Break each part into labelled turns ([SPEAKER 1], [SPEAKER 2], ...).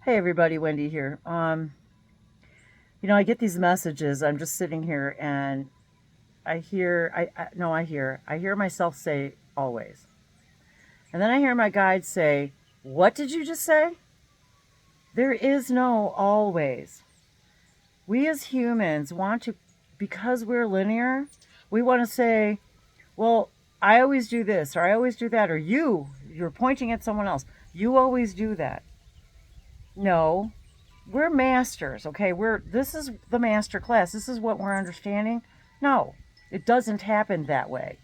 [SPEAKER 1] Hey everybody, Wendy here. I get these messages. I'm just sitting here and I hear I hear myself say always. And then I hear my guide say, "What did you just say?" There is no always. We as humans want to, because we're linear, we want to say, "Well, I always do this or I always do that," or you're pointing at someone else. "You always do that." No, we're masters, okay? This is the master class. This is what we're understanding. No, it doesn't happen that way.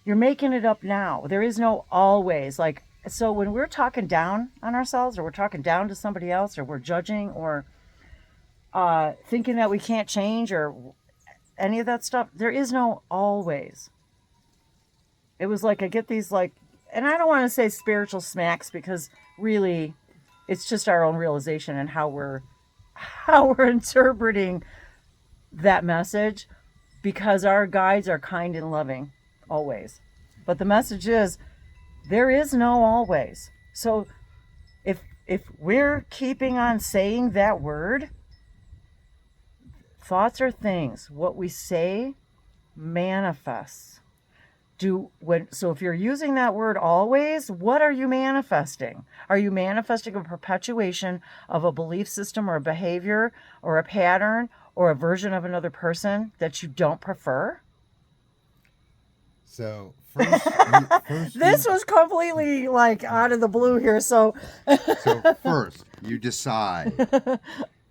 [SPEAKER 1] You're making it up now. There is no always. Like, so when we're talking down on ourselves or we're talking down to somebody else or we're judging or thinking that we can't change or any of that stuff, there is no always. It was like I get these like, and I don't want to say spiritual smacks because really it's just our own realization and how we're interpreting that message, because our guides are kind and loving always, but the message is there is no always. So if we're keeping on saying that word, thoughts are things. What we say manifests. So if you're using that word always, what are you manifesting? Are you manifesting a perpetuation of a belief system or a behavior or a pattern or a version of another person that you don't prefer?
[SPEAKER 2] So first
[SPEAKER 1] This was completely like out of the blue here. So
[SPEAKER 2] first you decide.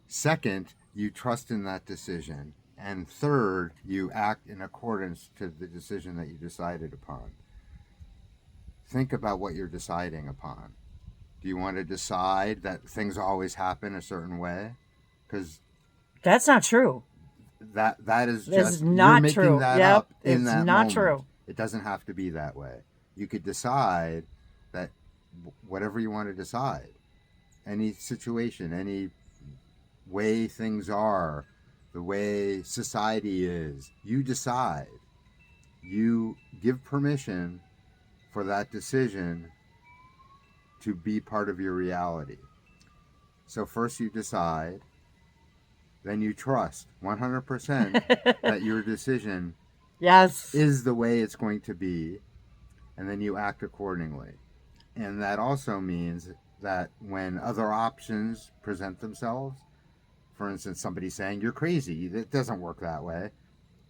[SPEAKER 2] Second, you trust in that decision. And third, you act in accordance to the decision that you decided upon. Think about what you're deciding upon. Do you want to decide that things always happen a certain way? Because
[SPEAKER 1] that's not true.
[SPEAKER 2] that is
[SPEAKER 1] This is
[SPEAKER 2] just you're
[SPEAKER 1] not
[SPEAKER 2] making
[SPEAKER 1] true.
[SPEAKER 2] that
[SPEAKER 1] Yep,
[SPEAKER 2] up in
[SPEAKER 1] it's
[SPEAKER 2] that
[SPEAKER 1] not
[SPEAKER 2] moment.
[SPEAKER 1] true.
[SPEAKER 2] It doesn't have to be that way. You could decide that whatever you want to decide, any situation, any way things are, the way society is, you decide. You give permission for that decision to be part of your reality. So first you decide, then you trust 100% that your decision
[SPEAKER 1] Yes.
[SPEAKER 2] is the way it's going to be, and then you act accordingly. And that also means that when other options present themselves, for instance, somebody saying you're crazy, it doesn't work that way.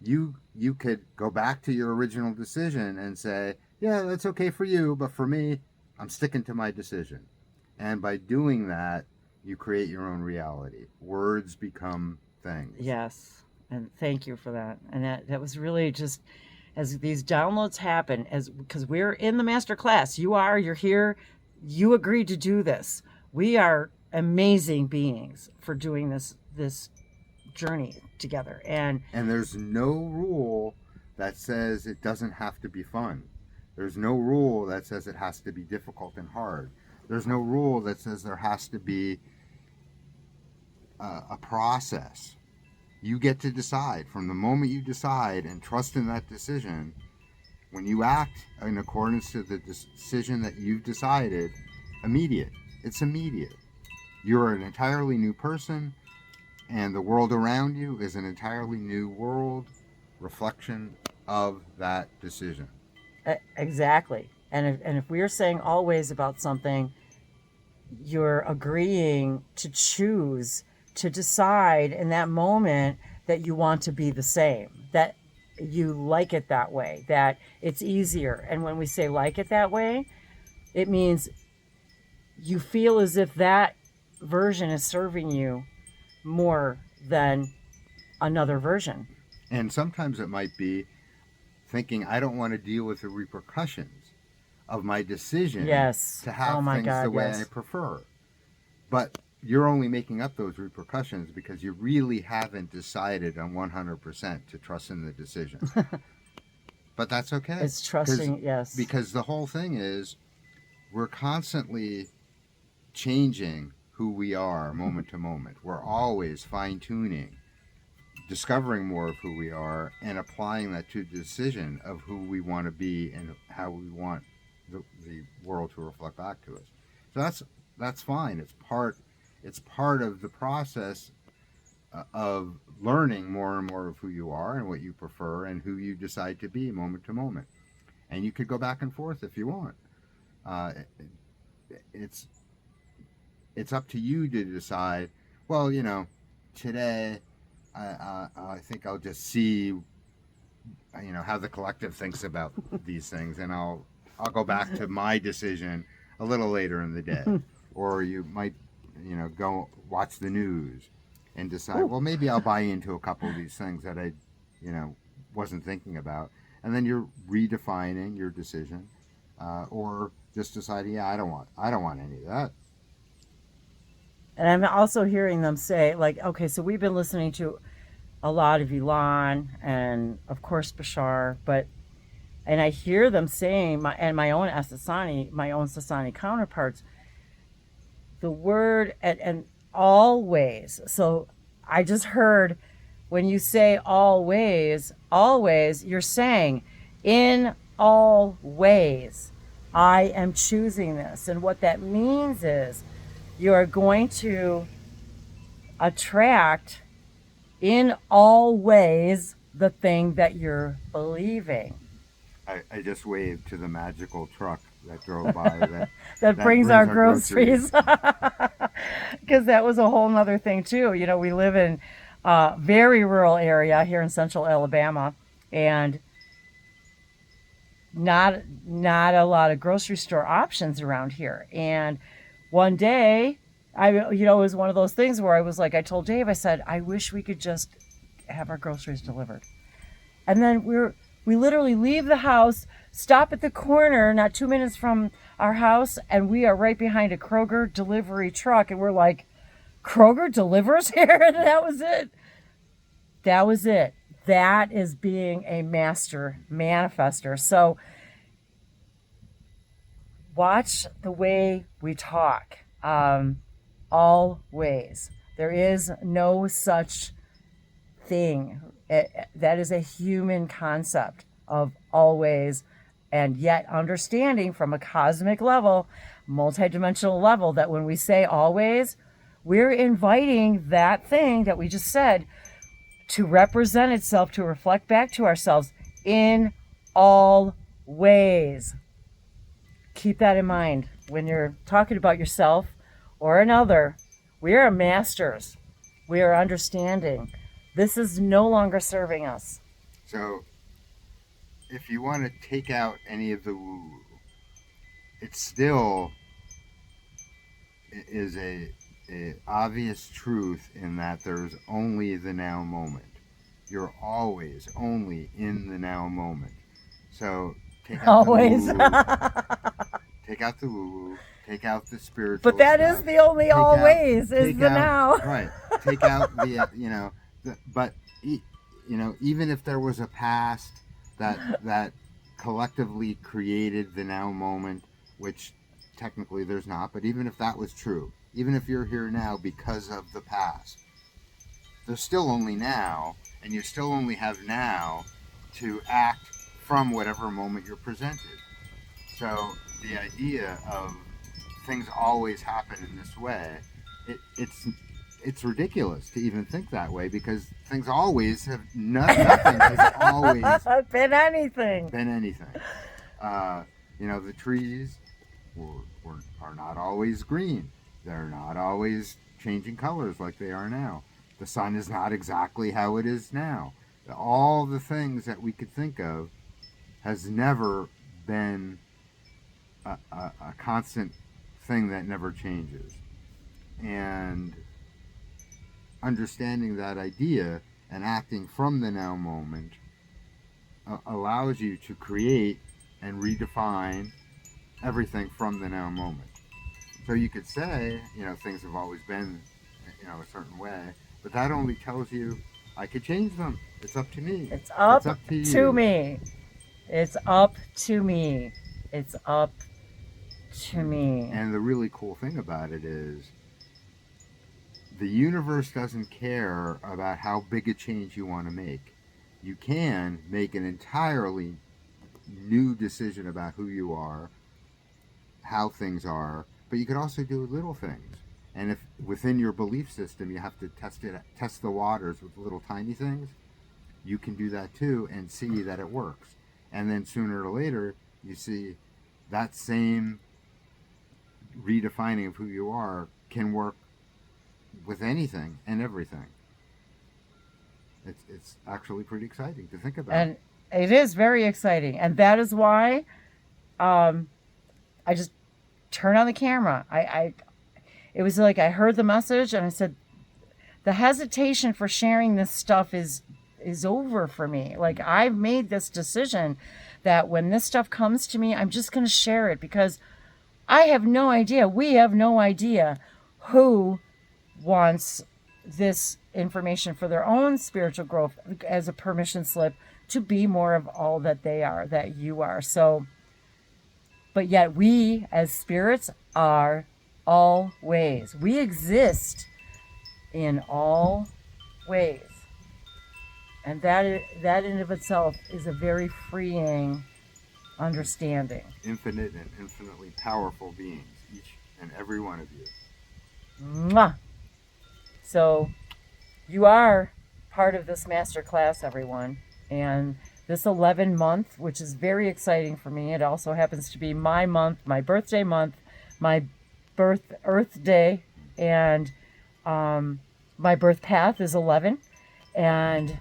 [SPEAKER 2] You could go back to your original decision and say, yeah, that's okay for you, but for me, I'm sticking to my decision. And by doing that, you create your own reality. Words become things.
[SPEAKER 1] Yes. And thank you for that. And that was really just as these downloads happen, as because we're in the master class. You're here, you agreed to do this. We are amazing beings for doing this journey together. And
[SPEAKER 2] there's no rule that says it doesn't have to be fun. There's no rule that says it has to be difficult and hard. There's no rule that says there has to be a process. You get to decide. From the moment you decide and trust in that decision, when you act in accordance to the decision that you've decided, immediate. It's immediate. You're an entirely new person, and the world around you is an entirely new world reflection of that decision.
[SPEAKER 1] exactly. And if we're saying always about something, you're agreeing to choose to decide in that moment that you want to be the same, that you like it that way, that it's easier. And when we say like it that way, it means you feel as if that version is serving you more than another version.
[SPEAKER 2] And sometimes it might be thinking, I don't want to deal with the repercussions of my decision
[SPEAKER 1] Yes.
[SPEAKER 2] to have
[SPEAKER 1] Oh my
[SPEAKER 2] things
[SPEAKER 1] God,
[SPEAKER 2] the way
[SPEAKER 1] yes.
[SPEAKER 2] I prefer. But you're only making up those repercussions because you really haven't decided on 100% to trust in the decision. But that's okay.
[SPEAKER 1] It's trusting, yes.
[SPEAKER 2] Because the whole thing is we're constantly changing who we are moment to moment. We're always fine tuning, discovering more of who we are, and applying that to the decision of who we want to be and how we want the world to reflect back to us. So that's fine. It's part of the process of learning more and more of who you are and what you prefer and who you decide to be moment to moment. And you could go back and forth if you want. Uh, it's it's up to you to decide. Well, today I think I'll just see how the collective thinks about these things, and I'll go back to my decision a little later in the day. Or you might go watch the news and decide, well, maybe I'll buy into a couple of these things that I wasn't thinking about, and then you're redefining your decision, or just deciding, yeah, I don't want any of that.
[SPEAKER 1] And I'm also hearing them say, like, okay, so we've been listening to a lot of Elon and of course Bashar, and I hear them saying, my own Sasani counterparts, the word and always. So I just heard when you say always, you're saying in all ways, I am choosing this. And what that means is you are going to attract in all ways the thing that you're believing.
[SPEAKER 2] I just waved to the magical truck that drove by
[SPEAKER 1] that brings our groceries. Because that was a whole nother thing too. We live in a very rural area here in central Alabama, and not a lot of grocery store options around here. And one day, it was one of those things where I was like, I told Dave, I said, I wish we could just have our groceries delivered. And then we literally leave the house, stop at the corner, not 2 minutes from our house, and we are right behind a Kroger delivery truck. And we're like, Kroger delivers here? And that was it. That is being a master manifester. So watch the way we talk. Always. There is no such thing. That is a human concept of always, and yet understanding from a cosmic level, multidimensional level, that when we say always, we're inviting that thing that we just said to represent itself, to reflect back to ourselves in all ways. Keep that in mind when you're talking about yourself or another. We are masters. We are understanding. This is no longer serving us.
[SPEAKER 2] So, if you want to take out any of the woo-woo, it still is a obvious truth in that there's only the now moment. You're always only in the now moment. So take out
[SPEAKER 1] always.
[SPEAKER 2] the woo-woo. Take out the woo-woo. Take out the spiritual.
[SPEAKER 1] But that
[SPEAKER 2] stuff.
[SPEAKER 1] Is the only always is the now.
[SPEAKER 2] Right. Take out the but even if there was a past that collectively created the now moment, which technically there's not, but even if that was true, even if you're here now because of the past, there's still only now, and you still only have now to act from whatever moment you're presented. So the idea of things always happen in this way, it's ridiculous to even think that way, because things always have nothing has always
[SPEAKER 1] been anything.
[SPEAKER 2] The trees are not always green. They're not always changing colors like they are now. The sun is not exactly how it is now. All the things that we could think of has never been a constant thing that never changes. And understanding that idea and acting from the now moment allows you to create and redefine everything from the now moment. So you could say, things have always been, a certain way, but that only tells you I could change them. It's up to me.
[SPEAKER 1] It's up
[SPEAKER 2] to
[SPEAKER 1] to me. It's up to me. It's up to me.
[SPEAKER 2] And the really cool thing about it is the universe doesn't care about how big a change you want to make. You can make an entirely new decision about who you are, how things are, But you could also do little things. And if within your belief system you have to test the waters with little tiny things, you can do that too and see that it works. And then sooner or later, you see that same redefining of who you are can work with anything and everything. It's actually pretty exciting to think about.
[SPEAKER 1] And it is very exciting. And that is why I just turned on the camera. It was like I heard the message and I said, the hesitation for sharing this stuff is over for me. Like, I've made this decision that when this stuff comes to me, I'm just going to share it, because I have no idea. We have no idea who wants this information for their own spiritual growth as a permission slip to be more of all that they are, that you are. So, but yet we as spirits are all ways. We exist in all ways. And that in of itself is a very freeing understanding.
[SPEAKER 2] Infinite and infinitely powerful beings, each and every one of you.
[SPEAKER 1] Mwah! So you are part of this master class, everyone. And this 11 month, which is very exciting for me. It also happens to be my month, my birthday month, my Earth day, and my birth path is 11. And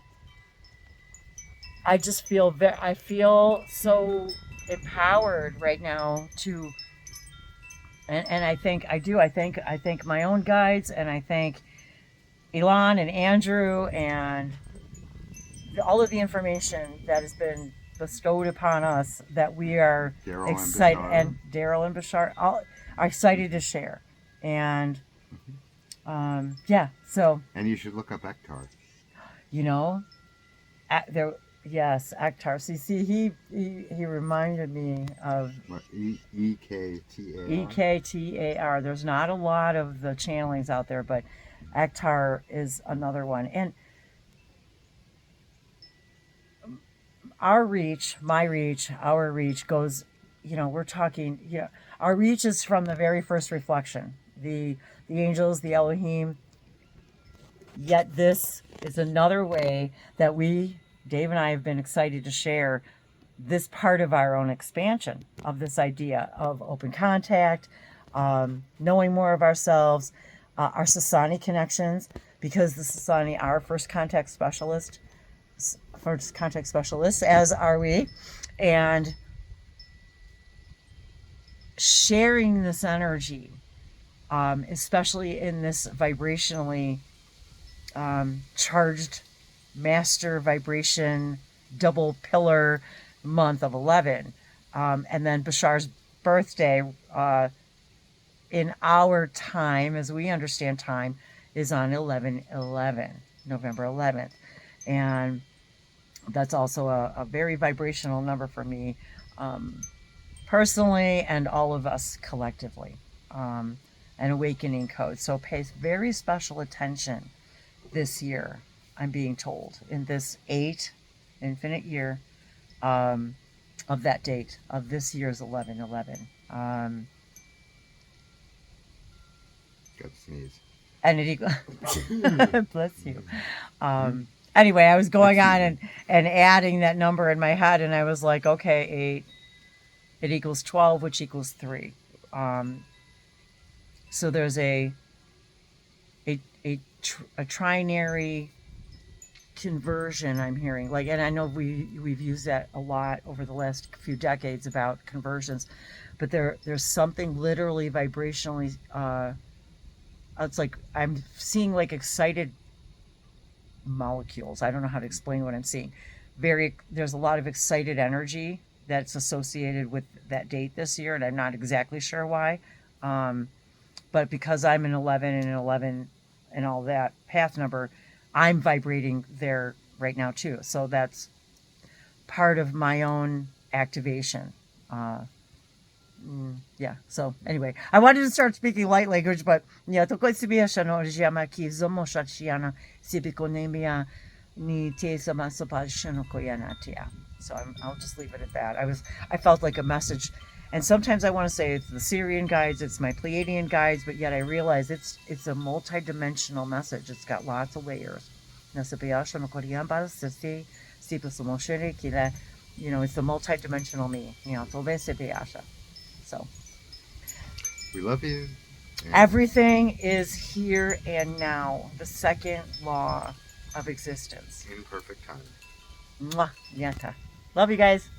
[SPEAKER 1] I just feel I feel so empowered right now to, and I think I thank my own guides, and I thank Elon and Andrew and all of the information that has been bestowed upon us, that we are excited, and Daryl and Bashar all are excited to share. And yeah, so.
[SPEAKER 2] And you should look up Ektar.
[SPEAKER 1] You know, yes, Ektar. See, he reminded me of
[SPEAKER 2] Ektar.
[SPEAKER 1] Ektar. There's not a lot of the channelings out there, but Ektar is another one. And our reach goes, we're talking, our reach is from the very first reflection, the angels, the Elohim. Yet this is another way that we, Dave and I, have been excited to share this part of our own expansion of this idea of open contact, knowing more of ourselves, our Sasani connections, because the Sasani are first contact specialists, as are we, and sharing this energy, especially in this vibrationally charged master vibration double pillar month of 11, and then Bashar's birthday in our time, as we understand time, is on 11/11, November 11th, and that's also a very vibrational number for me, personally, and all of us collectively, an awakening code. So pay very special attention this year, I'm being told, in this 8 infinite year of that date, of this year's 11/11.
[SPEAKER 2] Got to sneeze.
[SPEAKER 1] And it equals, bless you. Anyway, I was going on and adding that number in my head, and I was like, okay, 8, it equals 12, which equals 3. So there's a trinary conversion, I'm hearing, like, and I know we've used that a lot over the last few decades about conversions, but there's something literally vibrationally, it's like I'm seeing like excited molecules. I don't know how to explain what I'm seeing. There's a lot of excited energy that's associated with that date this year, and I'm not exactly sure why, but because I'm an 11 and 11 and all that path number, I'm vibrating there right now too. So that's part of my own activation. Yeah. So anyway, I wanted to start speaking light language, but yeah, to koitsibia shano jama ki zomo shachiana sibikonemia ni te samasapa shano koyanatia. So I'll just leave it at that. I felt like a message And sometimes I want to say it's the Syrian guides, it's my Pleiadian guides, but yet I realize it's a multi-dimensional message. It's got lots of layers. It's the multi-dimensional me. So
[SPEAKER 2] We love you. And
[SPEAKER 1] everything is here and now. The second law of existence.
[SPEAKER 2] in perfect time.
[SPEAKER 1] Mwah, yata. Love you guys.